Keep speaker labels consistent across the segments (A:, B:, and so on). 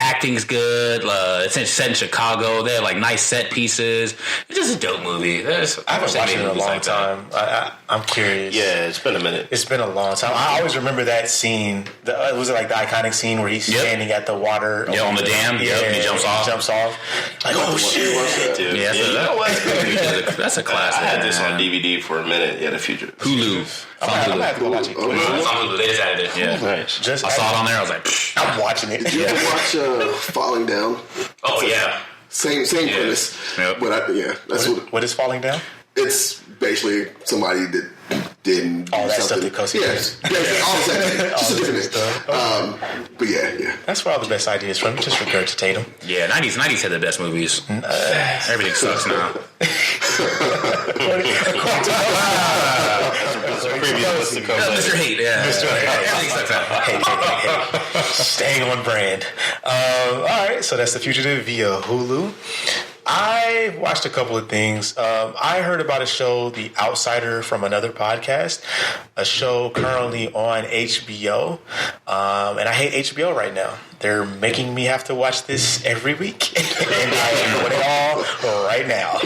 A: acting's good. It's set in Chicago. They have like nice set pieces. It's just a dope movie. I
B: haven't watched it in a long time. I'm curious.
C: Yeah, it's been a minute.
B: It's been a long time. I always remember that scene. Was it like the iconic scene where he's standing at the water?
A: Yeah, on the dam. Yeah, and he jumps off.
B: Like, oh shit,
C: dude.
A: Yeah, that's a classic.
C: I had this on DVD for a minute. Yeah, the future.
A: Hulu.
B: I'm gonna have to go watch it.
A: It's on Hulu. They just added it. Yeah,
C: nice.
A: I saw it on there. I was like,
B: I'm watching it.
D: Did you ever watch Falling Down?
A: oh yeah.
D: Same premise.
A: Yep.
D: But that's
B: What is Falling Down?
D: It's basically somebody that didn't
B: all
D: do
B: that
D: something.
B: stuff that goes.
D: Yes, all the same thing. Just a different stuff. But yeah.
B: That's where all the best ideas from. Just regurgitate them.
A: Yeah, 90s had the best movies. Everything sucks now. Mr. Hate, yeah. Mr. Hate. Everything sucks now.
B: Hey. Staying on brand. All right, so that's The Fugitive via Hulu. I watched a couple of things. I heard about a show, The Outsider, from another podcast, a show currently on HBO. And I hate HBO right now. They're making me have to watch this every week. And I am doing it all right now.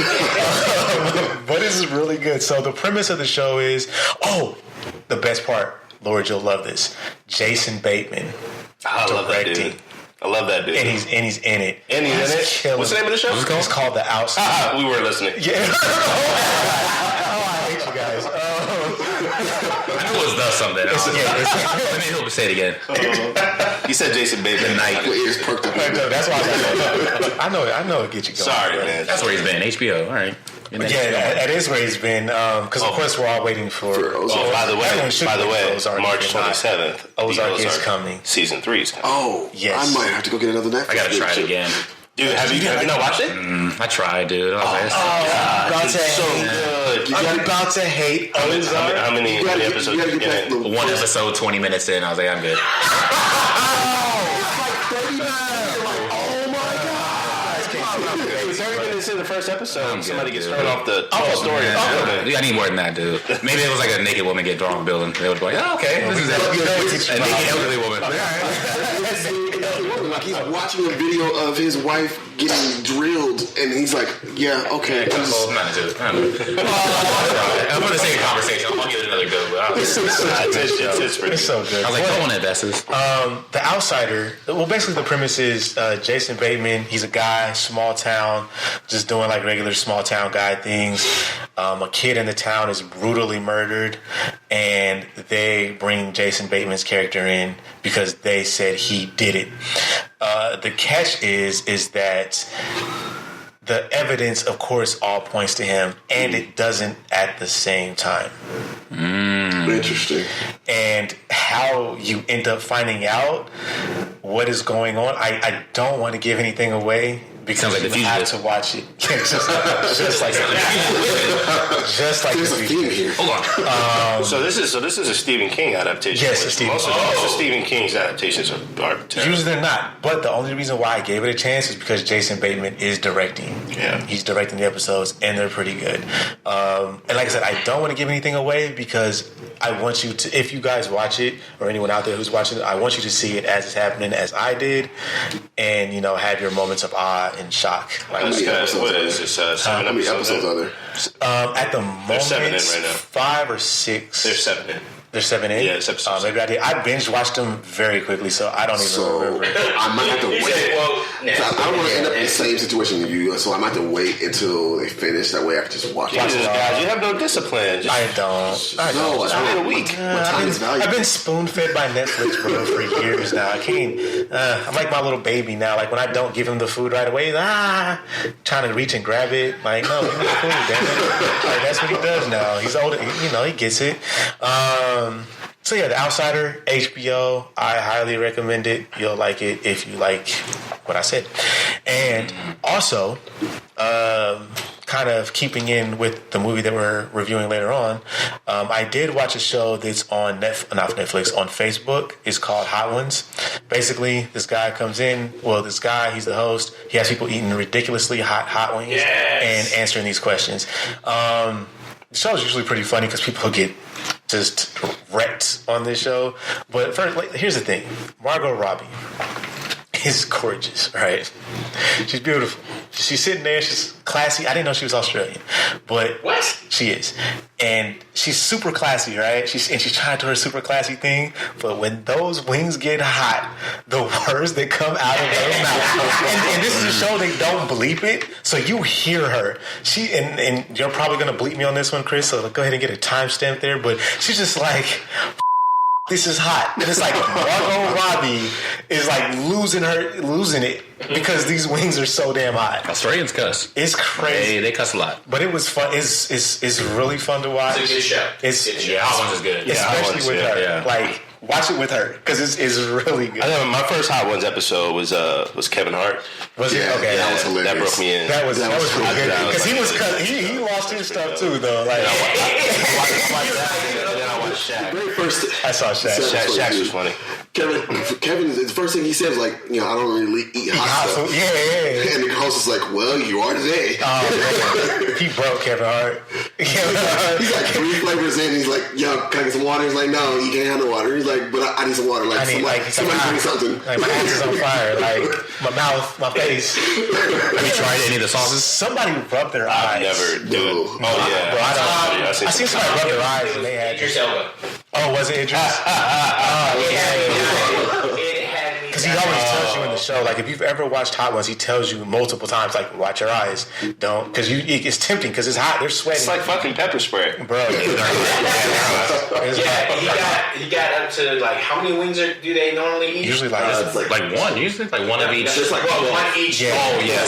B: But this is really good. So the premise of the show is, the best part, Lord, you'll love this, Jason Bateman directing.
C: I love that dude.
B: And he's in it.
C: And he's in it?
B: Killing.
C: What's the name of the show?
B: It's called The Outsider.
C: We were listening.
B: Yeah. I hate you guys.
A: I knew it was the something. Let me help you say it again.
C: You said Jason Bateman.
D: My ears perked up.
B: That's why I know it gets you going.
C: Sorry, man.
A: That's where he's been. HBO. All right.
B: That is where he's been. Because of course we're all waiting for.
C: By the way, March 27th,
B: Ozark is coming.
C: Season 3 is coming.
D: Oh, yes. I might have to go get another Netflix.
A: I gotta try it again.
C: Dude, have you not watched it?
A: I tried, dude.
B: I'm about to hate Ozark.
C: How many episodes did you get in?
A: One episode, 20 minutes in. I was like, I'm good.
C: In the first episode, somebody gets thrown off the story.
A: I need more than that, dude. Maybe it was like a naked woman get drawn building. They would be like, okay, this is it. A naked elderly woman.
D: Like he's watching a video of his wife getting drilled, and he's like, "Yeah, okay."
A: I'm not into it. I'm going to say a conversation. I'll give it another go.
B: It's so good.
A: I was like, I want to invest this.
B: The Outsider. Well, basically the premise is Jason Bateman. He's a guy, small town, just doing like regular small town guy things. A kid in the town is brutally murdered, and they bring Jason Bateman's character in because they said he did it. The catch is that the evidence, of course, all points to him, and it doesn't at the same time.
D: Interesting.
B: And how you end up finding out what is going on, I don't want to give anything away. Because
A: like
B: you have to watch it. just like
D: There's a theme here.
A: Hold on.
C: So this is a Stephen King adaptation.
B: Yes, it's Stephen.
C: Most of Stephen King's adaptations are terrible.
B: Usually they're not. But the only reason why I gave it a chance is because Jason Bateman is directing.
C: Yeah,
B: he's directing the episodes, and they're pretty good. And like I said, I don't want to give anything away because I want you to, if you guys watch it or anyone out there who's watching it, I want you to see it as it's happening, as I did, and have your moments of awe and shock.
C: Like, what is this? 7 episodes
D: are there?
B: At the moment,
C: there's 7 in right now.
B: 5 or 6.
C: There's 7 in.
B: There's 7 in?
C: Yeah, it's episode
B: maybe I did. I binge watched them very quickly, so I don't even remember.
D: I might have to wait. I don't want to end up in the same situation you, so I might have to wait until they finish. That way I can just watch it.
C: Guys, you have no discipline.
B: I don't.
C: It's only a week.
B: I've been spoon-fed by Netflix, bro, for years now. I can't. I'm like my little baby now. Like when I don't give him the food right away, trying to reach and grab it. Like, no, give me the food, damn it. Like, that's what he does now. He's older. He gets it. So yeah, The Outsider, HBO. I highly recommend it. You'll like it if you like what I said. And also, kind of keeping in with the movie that we're reviewing later on, I did watch a show that's on not Netflix, on Facebook. It's called Hot Ones. Basically, this guy comes in. Well, this guy, he's the host. He has people eating ridiculously hot wings and answering these questions. The show is usually pretty funny because people get just wrecked on this show. But first, here's the thing. Margot Robbie is gorgeous, right? She's beautiful. She's sitting there. She's classy. I didn't know she was Australian, but
E: what?
B: She is, and she's super classy, right? She's trying to do her super classy thing, but when those wings get hot, the words that come out of her mouth, and this is a show they don't bleep it, so you hear her. She and you're probably gonna bleep me on this one, Chris. So go ahead and get a timestamp there. But she's just like, this is hot. And it's like Margot Robbie is like losing it because these wings are so damn hot.
A: Australians cuss.
B: It's crazy.
A: They cuss a lot.
B: But it was fun. It's really fun to watch.
E: It's a good show.
A: Hot Ones is good.
B: Especially with her. Yeah. Like, watch it with her because it's really good.
C: I know my first Hot Ones episode was Kevin Hart.
B: Was it? Okay.
D: That was hilarious.
C: That broke me in.
B: That was pretty good. Because he lost his stuff too, though. Like,
C: Shaq.
B: I saw Shaq.
C: Shaq was funny.
D: Kevin, the first thing he said was like, I don't really eat hot stuff.
B: Yeah.
D: And the host was like, well, you are today.
B: Oh, man. He broke Kevin Hart.
D: He's like 3 flavors in. He's like, yo, can I get some water? He's like, no, you can't have no water. He's like, but I need some water. Like, somebody bring something.
B: Like, my ass is on fire. Like, my mouth, my face.
A: Have you tried any of the sauces?
B: Somebody rubbed their eyes.
C: Never do it. Oh, yeah.
B: Bro, I seen somebody rub their eyes and they had
E: Idris Elba.
B: Oh, was it Idris? Because he always tells you in the show, like, if you've ever watched Hot Ones, he tells you multiple times, like, watch your eyes. Don't. Because it's tempting because it's hot. They're sweating.
C: It's like fucking pepper spray.
B: Bro.
E: He got up to, like, how many wings do they normally eat?
B: Usually like
A: one. Usually like one of each.
E: Just like one each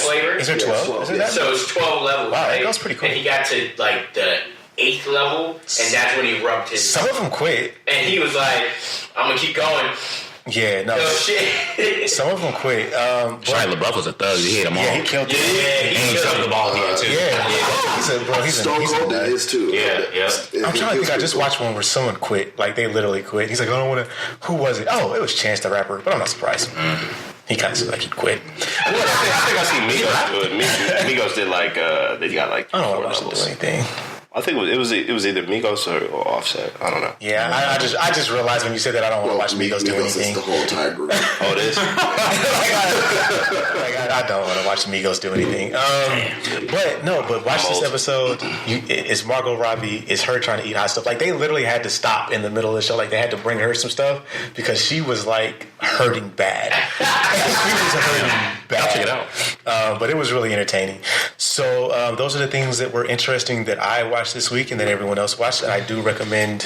E: flavor.
B: Is there 12? Is it that?
E: So it's 12 levels.
B: Wow,
E: right?
B: that goes pretty cool.
E: And he got to, like, the 8th level, and that's when he rubbed his...
B: Some of them quit.
E: And he was like, I'm going to keep going.
B: Yeah, no.
E: Oh, shit.
B: Some of them quit.
A: Shia LaBeouf was a thug. He hit them all.
B: Yeah, he killed them.
E: Yeah,
A: And he shoved the ball here, too.
B: Yeah. He's
D: Stone Cold is too.
E: Yeah.
B: I'm trying to think. I just watched one where someone quit. Like, they literally quit. He's like, I don't want to... Who was it? Oh, it was Chance the Rapper. But I'm not surprised. He kind of seemed like he quit.
C: I think I seen Migos do it. Migos did like they got like
B: I don't
C: 4
B: want to
C: levels.
B: do anything.
C: I think it was either Migos or Offset. I don't know.
B: Yeah, I just realized when you said that I don't want to watch Migos do anything.
D: It's the whole entire group.
C: Oh, it is.
B: I don't want to watch Migos do anything. But watch this episode. It's Margot Robbie. It's her trying to eat hot stuff. Like, they literally had to stop in the middle of the show. Like, they had to bring her some stuff because she was like hurting bad. She was hurting bad.
A: I'll check it out.
B: But it was really entertaining. So those are the things that were interesting that I watched this week and that everyone else watched. I do recommend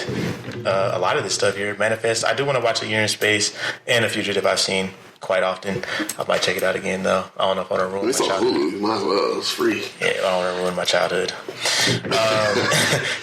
B: a lot of this stuff here. Manifest. I do want to watch A Year in Space and A Fugitive. I've seen quite often. I might check it out again though. I don't know if I want to ruin my childhood.
D: It's on Hulu. You might as well. It's free.
B: Yeah, I don't want to ruin my childhood.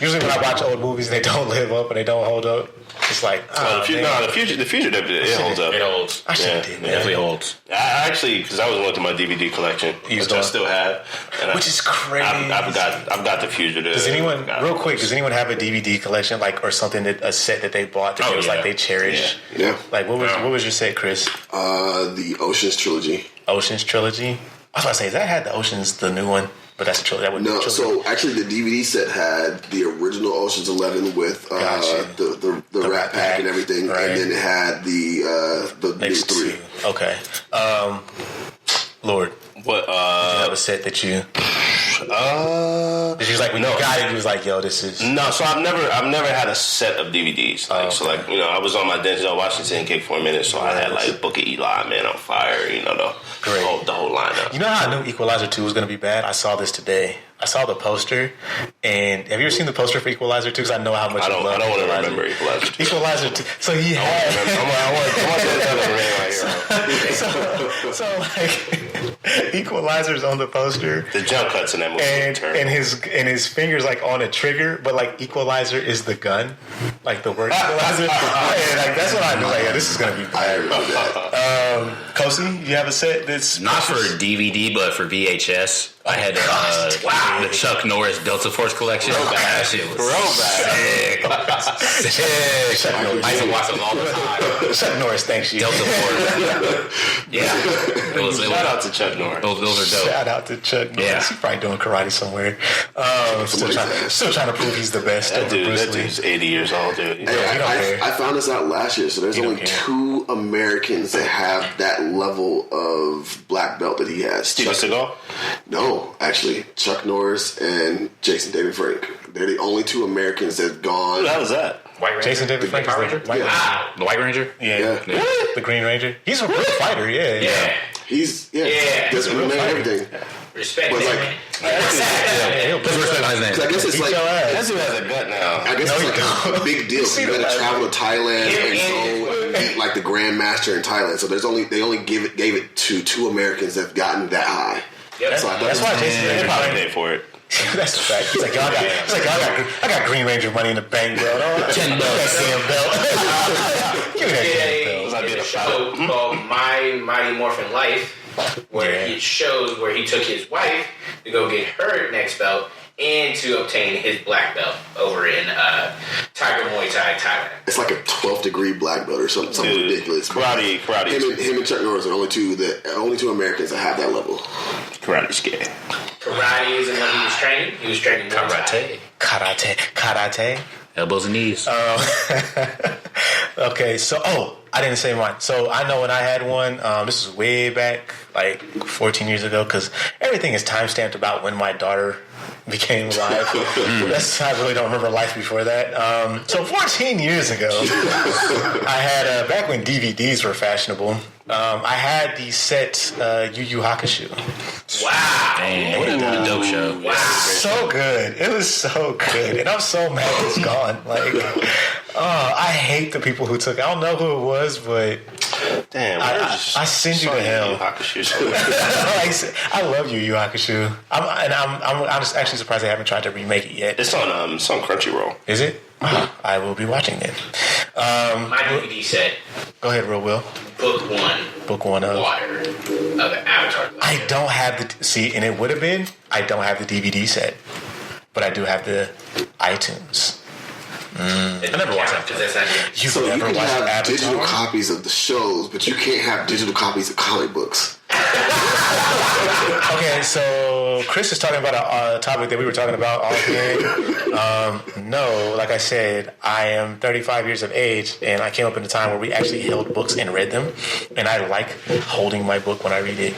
B: Usually when I watch old movies and they don't live up and they don't hold up, it's like,
C: the Fugitive, it holds up.
A: It holds.
B: I should have did
A: It
B: that.
A: definitely holds.
C: I actually, because I was looking at my DVD collection, which I still have, and
B: Which is crazy.
C: I've got the Fugitive.
B: Does anyone have a DVD collection, like, or something a set that they bought that like they cherish?
D: Yeah.
B: Like, what was your set, Chris?
D: The Ocean's Trilogy.
B: Ocean's Trilogy. I was about to say, that had the Ocean's, the new one, but that's a trilogy. That wouldn't be a trilogy.
D: So actually, the DVD set had the original Ocean's 11 with the Rat Pack and everything,
B: right.
D: and then it had the new 3.
B: Okay. Lord,
C: What?
B: did you have a set that you? Did you like when you got it? You was like, "Yo, this is."
C: No, so I've never had a set of DVDs. Like, so like, I was on my Denzel Washington kick for a minute, so I had like Book of Eli, Man on Fire, the whole lineup.
B: You know how I knew Equalizer 2 was going to be bad? I saw this today. I saw the poster, and have you ever seen the poster for Equalizer 2? Because I know how much
C: I don't want to remember Equalizer 2.
B: Equalizer 2. So he had. So like, Equalizer's on the poster.
C: The jump cuts in that movie,
B: and his fingers like on a trigger, but like Equalizer is the gun, like the word Equalizer. Like, that's what I knew. Like, yeah, this is gonna be bad. Kosi, you have a set that's
A: not for DVD, but for VHS. I had the Chuck Norris Delta Force collection. That shit was sick. I used to watch them all the time.
B: Chuck Norris, thanks you.
A: Delta Force. Yeah.
C: Shout out to Chuck Norris.
A: Those are dope.
B: Shout out to Chuck Norris.
A: Yeah.
B: He's probably doing karate somewhere. Still trying to prove he's the best.
C: That dude's 80 years old, dude.
D: I found this out last year, so there's only 2 Americans that have that level of black belt that he has.
C: Steven Seagal?
D: No, actually, Chuck Norris and Jason David Frank. They're the only 2 Americans that've gone.
C: Who the hell is that?
A: White Ranger.
B: Jason David Frank is
A: Power
B: the
A: Ranger?
B: White Ranger.
E: Wow.
A: The White Ranger?
B: Yeah. The Green Ranger. He's a real fighter,
E: Yeah.
D: He's
E: Yeah.
D: does
B: real fighter.
D: everything.
E: Respect
D: But
E: him,
D: like,
E: man.
B: he'll
A: Put respect on his name.
D: 'cause I guess it's
B: beat
D: like.
B: your ass.
C: That dude has a gut now.
D: I guess
B: No,
D: it's
B: he
D: like
B: don't.
D: a big deal.
B: see
D: You
B: the
D: got to
B: last
D: travel to Thailand and go meet like the Grandmaster in Thailand. So they only gave it to 2 Americans that've gotten that high.
E: Yep.
D: So I thought
B: That's why Jason
C: They
B: David
C: probably
B: Frank.
C: paid for it.
B: That's a fact. He's like, I got Green Ranger money in the bank, bro.
A: $10.
B: That damn belt. Give me that damn belt.
E: Did a show called My Mighty Morphin Life, where it shows where he took his wife to go get her next belt and to obtain his black belt over in Tiger Muay Thai, Thailand.
D: It's like a 12th degree black belt or something
C: Dude,
D: ridiculous.
C: Karate.
D: Him and Chuck Norris are only two Americans that have that level.
C: Karate's gay.
E: Karate isn't what he was training. He was training Muay Thai.
B: Karate.
A: Elbows and knees.
B: Okay, so I didn't say mine. So I know when I had one. This was way back, like 14 years ago, because everything is time stamped about when my daughter became alive. I really don't remember life before that. So 14 years ago, I had back when DVDs were fashionable. I had the set Yu Yu Hakusho.
E: Wow.
A: Damn, what a dope show.
E: Wow.
B: So good. It was so good. And I'm so mad it's gone. Like, I hate the people who took it. I don't know who it was, but
C: Damn,
B: I send you to hell. I love Yu Yu Hakusho. I'm just actually surprised they haven't tried to remake it yet.
C: It's on Crunchyroll.
B: Is it? I will be watching it.
E: My DVD set,
B: Go ahead, Real Will.
E: book 1,
B: Book 1 of.
E: Water of Avatar.
B: I don't have and it would have been, I don't have the DVD set, but I do have the iTunes.
E: I
A: never watched that.
E: because that's not it.
B: You've
D: So you
B: never
D: can
B: watched
D: have
B: Avatar?
D: digital copies of the shows, but you can't have digital copies of comic books.
B: Okay, so Chris is talking about a topic that we were talking about offhand. No, like I said, I am 35 years of age, and I came up in a time where we actually held books and read them, and I like holding my book when I read it.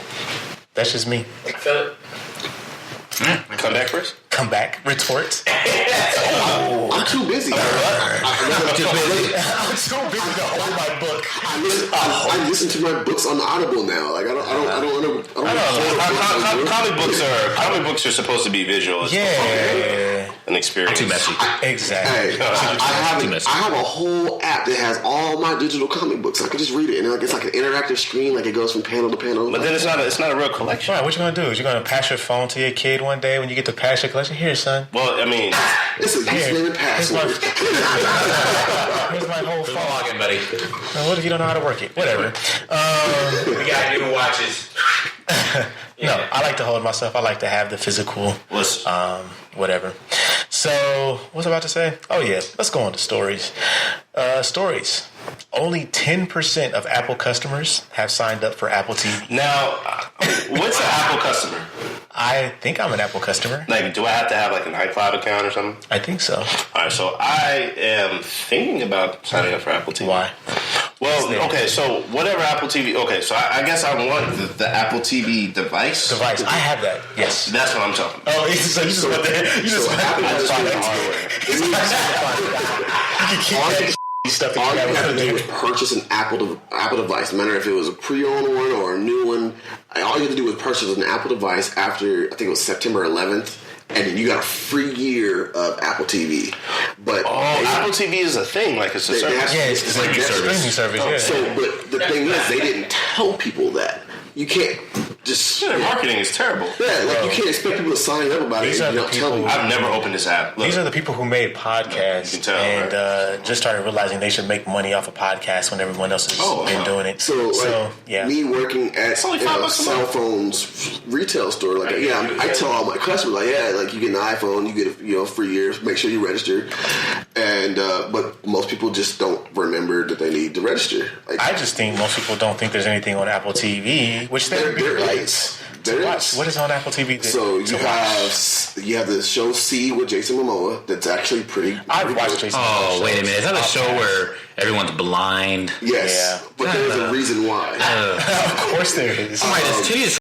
B: That's just me.
E: I feel it.
C: Come back, Chris.
B: Come back, retort.
D: I'm too busy.
B: I'm too busy to hold my book.
D: I listen to my books on Audible now. Like I don't
C: Comic books are supposed to be visual. It's
B: Yeah.
C: an experience.
A: Too messy.
B: Exactly.
D: Hey, I have a whole app that has all my digital comic books. I can just read it, and it's like an interactive screen. Like it goes from panel to panel.
C: But then it's not a real collection.
B: Right, what you gonna do? Is you gonna pass your phone to your kid one day when you get to pass your collection? Here, son.
C: Well, I mean,
D: It's a username and password.
B: Here's my whole phone.
A: Log in, buddy.
B: Now, what if you don't know how to work it? Whatever.
E: We got new watches.
B: No, I like to hold myself. I like to have the physical, whatever. So, what was I about to say? Oh, yeah. Let's go on to stories. Stories. Only 10% of Apple customers have signed up for Apple TV.
C: now, what's an Apple customer?
B: I think I'm an Apple customer.
C: Like, do I have to have like an iCloud account or something?
B: I think so.
C: All right, so I am thinking about signing up for Apple TV.
B: Why?
C: Well, okay, so whatever Apple TV. Okay, so I guess I want the Apple TV device.
B: Device. I have that. Yes.
C: That's what I'm talking about.
B: Oh, so you just went there. You just went
D: Apple
B: there.
D: just
C: Find
D: went
C: the hardware.
B: You can keep that stuff that
D: All
B: you
D: you have to do
B: got.
D: is purchase an Apple device. No matter if it was a pre-owned one or a new one. All you have to do is purchase an Apple device after, I think it was September 11th. And then you got a free year of Apple TV. But
C: Apple TV is a thing, like it's a service.
B: Yeah, it's like a streaming service. Yeah.
D: So, but the thing is, they didn't tell people that. You can't just...
C: Their marketing is terrible.
D: Yeah, like you can't expect people to sign up about it
B: These
D: if
B: are
D: you
B: the
D: don't tell
B: people-
D: them.
C: I've never opened this app. Look,
B: These are the people who made podcasts
C: You can tell,
B: and just started realizing they should make money off of podcasts when everyone else has been doing it.
D: So,
B: yeah.
D: me working at
C: only $5 a
D: cell
C: month.
D: phones retail store, like I tell all my customers, like you get an iPhone, you get a free year. Make sure you register. And but most people just don't remember that they need to register. Like,
B: I just think most people don't think there's anything on Apple TV, which there
D: there
B: is.
D: is. There
B: watch.
D: is.
B: What is on Apple TV?
D: So you have the show C with Jason Momoa. That's actually pretty.
B: I've watched Jason.
A: Oh, wait a minute. Is that a show where everyone's blind?
D: Yes,
B: Yeah.
D: but there's a reason why.
B: Of course there is.
A: I'm like, this titty is